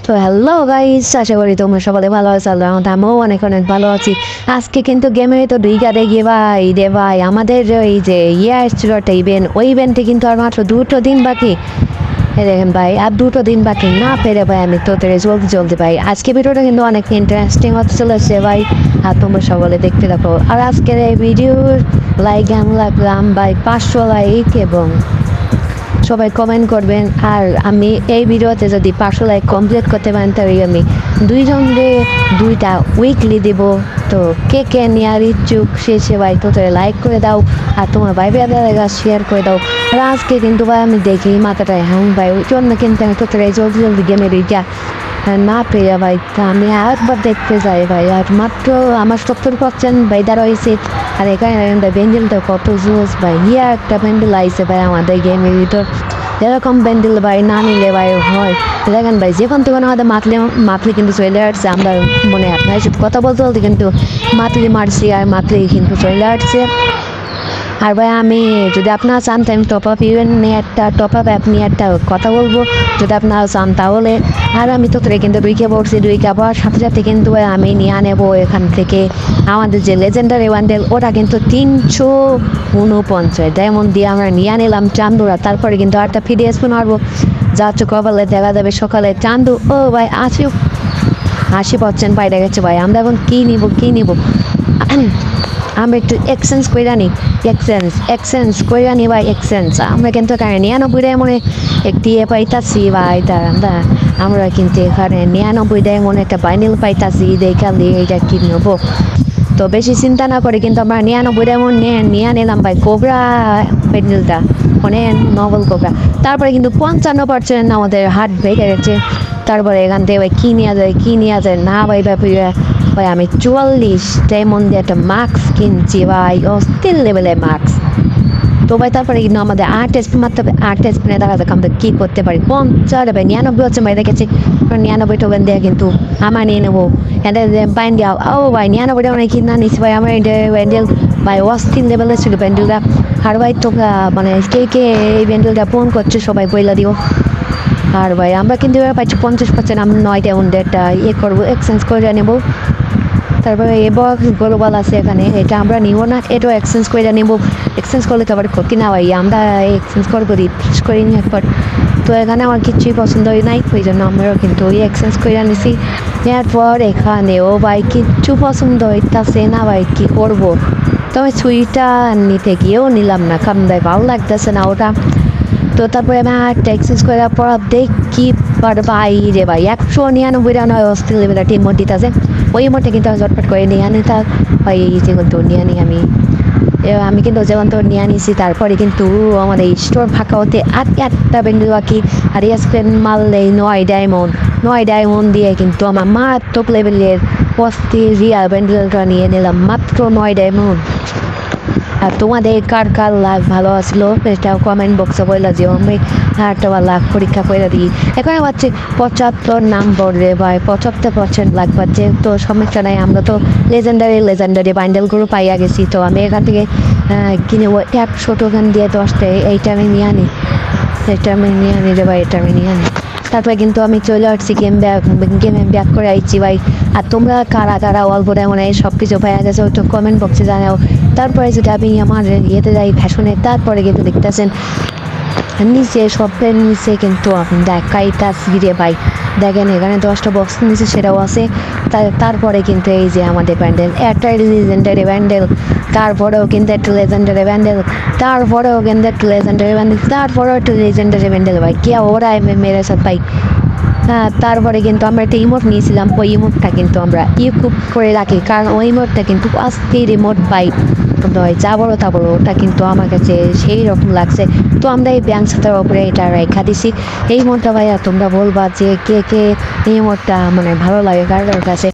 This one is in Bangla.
তো হ্যালো গাইস, আশা করি তোমরা সকলে ভালো আছো। আমিও অনেক অনেক ভালো আছি। আজকে কিন্তু গেমে তো ঢুইকা দেখি ভাই রে ভাই, আমাদের এই যে ছিল একটা ইভেন্ট, ওই ইভেন্টে কিন্তু আর মাত্র 2টো দিন বাকি। দেখেন ভাই, আর 2টো দিন বাকি না পেরে ভাই আমি তো জলদি জলদি ভাই আজকে ভিডিওটা কিন্তু অনেক ইন্টারেস্টিং হতে চলেছে ভাই। আর তোমরা সকলে দেখতে থাকো। আর আজকের এই ভিডিওর লাইক আমি লাগলাম ভাই 500 লাইক, এবং সবাই কমেন্ট করবেন। আর আমি এই ভিডিওতে যদি 500 লাইক কমপ্লিট করতে পারেন তাহলে আমি দুইজনকে 2টা উইকলি দেব। তো কে কে নেওয়ার ইচ্ছুক সে ভাই তো লাইক করে দাও, আর তোমার ভাই ব্রাদাররা শেয়ার করে দাও। আর আজকে কিন্তু ভাই আমি দেখি মাথাটায় হ্যাং ভাই, ওই জন্য কিন্তু আমি জলদি জলদি গেমে রিটা না পেয়ে ভাই। তা আমি আরেকবার দেখতে যাই ভাই, আর মাত্র আমার 70% ভাইদার হয়েছে। আর এখানে ব্যান্ডেলটা কত জোস ভাই, ইয়া একটা ব্যান্ডেল আইসে ভাই আমাদের গেমের ভিতর। এরকম ব্যান্ডেল ভাই না নিলে ভাই হয়। দেখেন ভাই, যখন তখন আমাদের মাতলি কিন্তু চলে আসছে। আমরা মনে আপনার সাথে কথা বলতে বলতে কিন্তু মাতলি মারছি, আর মাতলি কিন্তু চলে আসছে। আর ভাই আমি যদি আপনারা চান তো আমি টপ আপ ইভেন্ট নিয়ে একটা টপ আপ অ্যাপ নিয়ে একটা কথা বলবো, যদি আপনারা চান তাহলে। আর আমি তো কিন্তু ঢুকে পড়ছি, ঢুকে পড়ার সাথে সাথে কিন্তু আমি নিয়ে নেবো এখান থেকে আমাদের যে লেজেন্ডারি ওয়ান্ডেল, ওটা কিন্তু 349 ডায়মন্ড দিয়ে আমরা নিয়ে নিলাম চান্দুরা। তারপরে কিন্তু আরেকটা ফিরে আসবো মারবো, যাচ্ছে কপালে দেখা যাবে সকালে চান্দু। ও ভাই 80% বাইরে গেছে ভাই। আমরা এখন কী নিব আমরা একটু এক্সচেঞ্জ করে নিই, এক্সচেঞ্জ করে নিই ভাই। আমরা কিন্তু এখানে 99 ডায়মন্ডে একটি পাইতাছি ভাই। আমরা কিন্তু এখানে 99 ডায়মন্ড একটা বাইনেল পাইতাছি, দেখালি এইটা কি নেবো। তো বেশি চিন্তা না করে কিন্তু আমরা 99 ডায়মন্ড নিয়ে নিলাম ভাই কোবরা প্যান্ডেলটা, মানে নভেল কোবরা। তারপরে কিন্তু 55% আমাদের হাত ভেঙে গেছে। তারপরে এখান থেকে ভাই কী নেওয়া যায় না ভাই ভাই আমি 44 ডায়মন্ড দিয়ে একটা মাস্ক কিনছি ভাই, অস্থির লেভেলের মাস্ক। তো ভাই তারপরে কিন্তু আমাদের 8 স্পিন মারতে হবে, 8 স্পিনে দেখা যাক আমরা কী করতে পারি। 50 ভাই 99 হচ্ছে ভাই, দেখেছি 99 টোকেন দিয়ে কিন্তু আমার নিয়ে নেবো এদের বাইন দিয়া। ও ভাই 99 অনেক কিনা নিচ্ছি ভাই আমার ব্যান্ডেল ভাই, অস্থির লেভেলের ছিল ব্যান্ডেলটা। আর ভাই তোমরা মানে কে এই ব্যান্ডেলটা ফোন করছে সবাই বইলা দিও। আর ভাই আমরা কিন্তু এবার পাচ্ছি 50%, আমি 9 ডায়মন্ড একটা করবো, এক্সচেঞ্জ করে নেবো। তারপরে এবার গ্লোবাল আছে এখানে, এটা আমরা নিব না, এটাও এক্সচেঞ্জ করে নেবো। এক্সচেঞ্জ করলে তো আবার ক্ষতি না ভাই, আমরা এক্সচেঞ্জ করবো রিপ্লেস করে নিই একবার। তো এখানে আমার কিছুই পছন্দ হয় নাই, ওই জন্য আমরাও কিন্তু ওই এক্সচেঞ্জ করে নিছি। এরপর এখানেও ভাই কিচ্ছু পছন্দ হইতাছে না ভাই, কী করবো। তো আমি সুইটা নিতে গিয়েও নিলাম না, কারণ ভাই ভালো লাগতেছে না ওটা। তো তারপরে আমি একটা এক্সচেঞ্জ করার পর দেখি ভাই রে ভাই 199 নয় অস্থির লেভেলের টিম মোড দিতে আছে। ওই মোটে কিন্তু ঝটপট করে নিয়ে আনি তা ভাই, যেমন তো নিয়ে আনি আমি কিন্তু যেমন তো নিয়ে আনিছি। তারপরে কিন্তু আমাদের স্টোর ফাঁকা হতে আর একটা ব্যান্ডেল বাকি, আর স্পেন মারলে 9 ডায়মন্ড দিয়ে কিন্তু আমার মারাত্মক লেভেলের অস্থির রিয়াল ব্যান্ডেলটা নিয়ে নিলাম মাত্র 9 ডায়মন্ড। আর তোমাদের কার কার লাভ ভালো আসলো এটাও কমেন্ট বক্সে বলে যে আমি একটা লাভ পরীক্ষা করে দিই। এখানে পাচ্ছি 75 নাম্বার রে ভাই, 75% লাভ পাচ্ছে। তো সমস্যা নাই, আমরা তো লেজেন্ডারি বান্ডেলগুলো পাইয়া গেছি। তো আমি এখান থেকে কিনে 100 টোকেন দিয়ে 10টা এইটা আমি নিয়ে আনি রে ভাই, এটা আমি নিয়ে আনি। তারপরে কিন্তু আমি চলে আসছি গেমে ব্যাক করে আইছি ভাই। আর তোমরা কারা অল্প মনে হয় সব কিছু পাইয়া গেছে ওইটা কমেন্ট বক্সে জানাও। তারপরে যদি আমি আমার ইয়েতে যাই ফ্যাশনে, তারপরে কিন্তু দেখতেছেন নিচে সবের নিচে কিন্তু আপনি দেখাইতাছি রে ভাই। দেখেন এখানে 10টা বক্স নিচে সেটাও আছে। তারপরে কিন্তু এই যে আমাদের ব্যান্ডেল, একটা লেজেন্ডারি ব্যান্ডেল, তারপরেও কিন্তু একটা লেজেন্ডারি ব্যান্ডেল, তারপরেও কিন্তু একটা লেজেন্ডারি ব্যান্ডেল, তারপরেও একটা লেজেন্ডারি ব্যান্ডেল ভাই, কে ওরা মেরে সব ভাই। হ্যাঁ, তারপরে কিন্তু আমরা একটা ইমোট নিয়েছিলাম, ওই ইমোটটা কিন্তু আমরা ইকুইপ করে রাখি, কারণ ওই ইমোটটা কিন্তু অস্থির ইমোট ভাই। যা বলো তা বলো, ওটা কিন্তু আমার কাছে সেই রকম লাগছে। তো আমরা এই ব্যাংক সাথের ওপরে এটা রেখা দিছি এই ইমোটটা ভাইয়া। তোমরা বলবা যে কে এই ইমোটটা মানে ভালো লাগে কার কাছে।